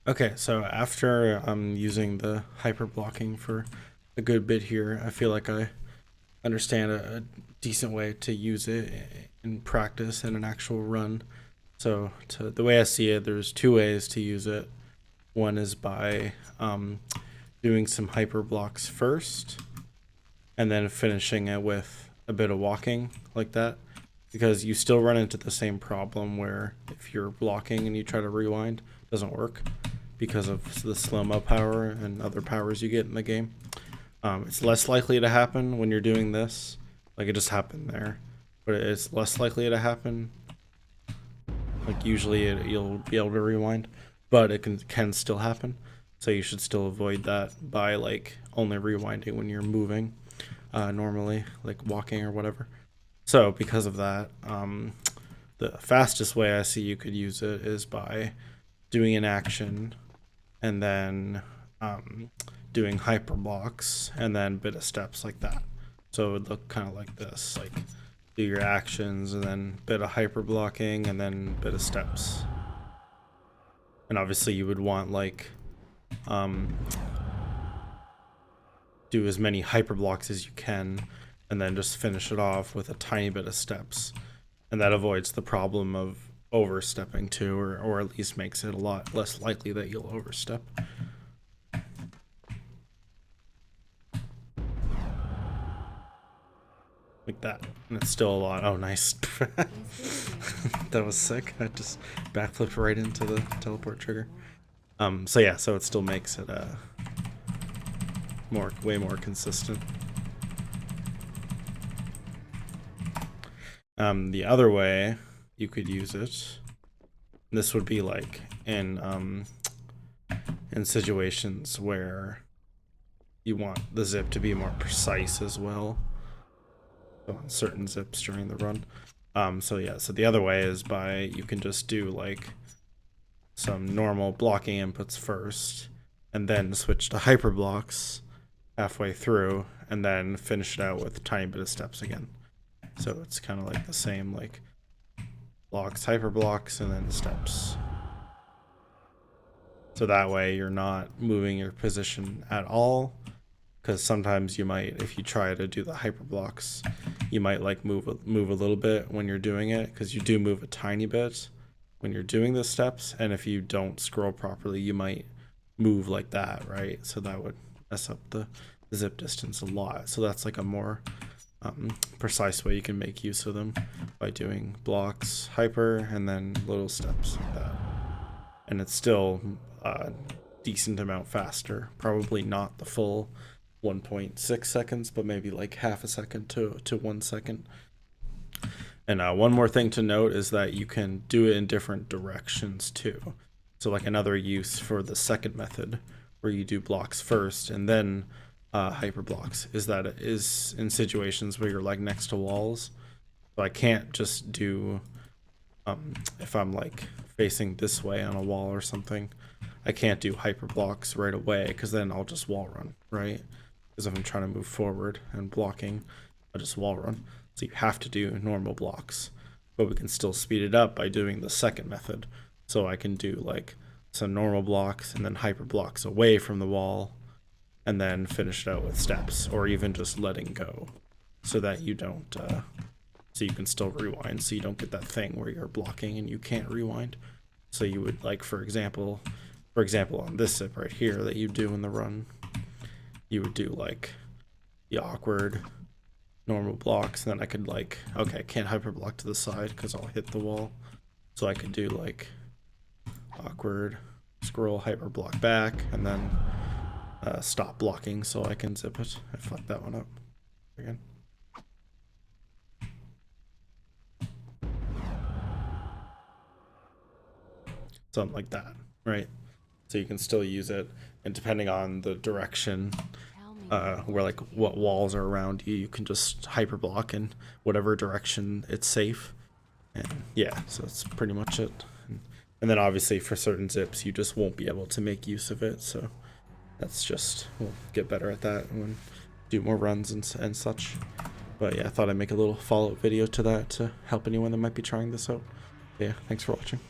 Okay, so after using the hyper blocking for a good bit here, I feel like I understand a decent way to use it in practice in an actual run. So the way I see it, there's two ways to use it. One is by doing some hyper blocks first, and then finishing it with a bit of walking like that, because you still run into the same problem where if you're blocking and you try to rewind, it doesn't work because of the slow-mo power and other powers you get in the game. It's less likely to happen when you're doing this. Like, it just happened there. But it's less likely to happen. Like, usually you'll be able to rewind. But it can still happen. So you should still avoid that by, like, only rewinding when you're moving normally, like walking or whatever. So because of that, the fastest way I see you could use it is by doing an action and then doing hyper blocks and then bit of steps like that. So it would look kind of like this, like do your actions and then bit of hyper blocking and then bit of steps. And obviously you would want like um, do as many hyper blocks as you can and then just finish it off with a tiny bit of steps. And that avoids the problem of overstepping too, or at least makes it a lot less likely that you'll overstep. Like that. And it's still a lot. Oh, nice. That was sick. I just backflipped right into the teleport trigger. So yeah, so it still makes it way more consistent. The other way you could use it, this would be like in situations where you want the zip to be more precise as well. So on certain zips during the run. So yeah, so the other way is by you can just do like some normal blocking inputs first and then switch to hyper blocks halfway through and then finish it out with a tiny bit of steps again. So it's kind of like the same, like blocks, hyper blocks, and then steps. So that way you're not moving your position at all, because sometimes you might, if you try to do the hyper blocks, you might like move a little bit when you're doing it, because you do move a tiny bit when you're doing the steps, and if you don't scroll properly, you might move like that, right? So that would mess up the zip distance a lot. So that's like a more precise way you can make use of them, by doing blocks, hyper, and then little steps like that. And it's still a decent amount faster. Probably not the full 1.6 seconds, but maybe like half a second to 1 second. And one more thing to note is that you can do it in different directions too. So like another use for the second method, where you do blocks first and then hyper blocks, is that it is in situations where you're like next to walls. So I can't just do if I'm like facing this way on a wall or something, I can't do hyper blocks right away, because then I'll just wall run, right? Because if I'm trying to move forward and blocking, I'll just wall run. So you have to do normal blocks, but we can still speed it up by doing the second method. So I can do like some normal blocks and then hyper blocks away from the wall, and then finish it out with steps, or even just letting go, so that you don't so you can still rewind, so you don't get that thing where you're blocking and you can't rewind. So you would, like, for example on this zip right here that you do in the run, you would do like the awkward normal blocks, and then I could like, okay, I can't hyper block to the side because I'll hit the wall, so I could do like awkward scroll, hyper block back, and then stop blocking so I can zip it. I fucked that one up again. Something like that, right? So you can still use it, and depending on the direction, where like what walls are around you, you can just hyper block in whatever direction it's safe. And yeah, so that's pretty much it. And then obviously for certain zips, you just won't be able to make use of it. So that's just, we'll get better at that and do more runs and such. But yeah, I thought I'd make a little follow-up video to that to help anyone that might be trying this out. Yeah, thanks for watching.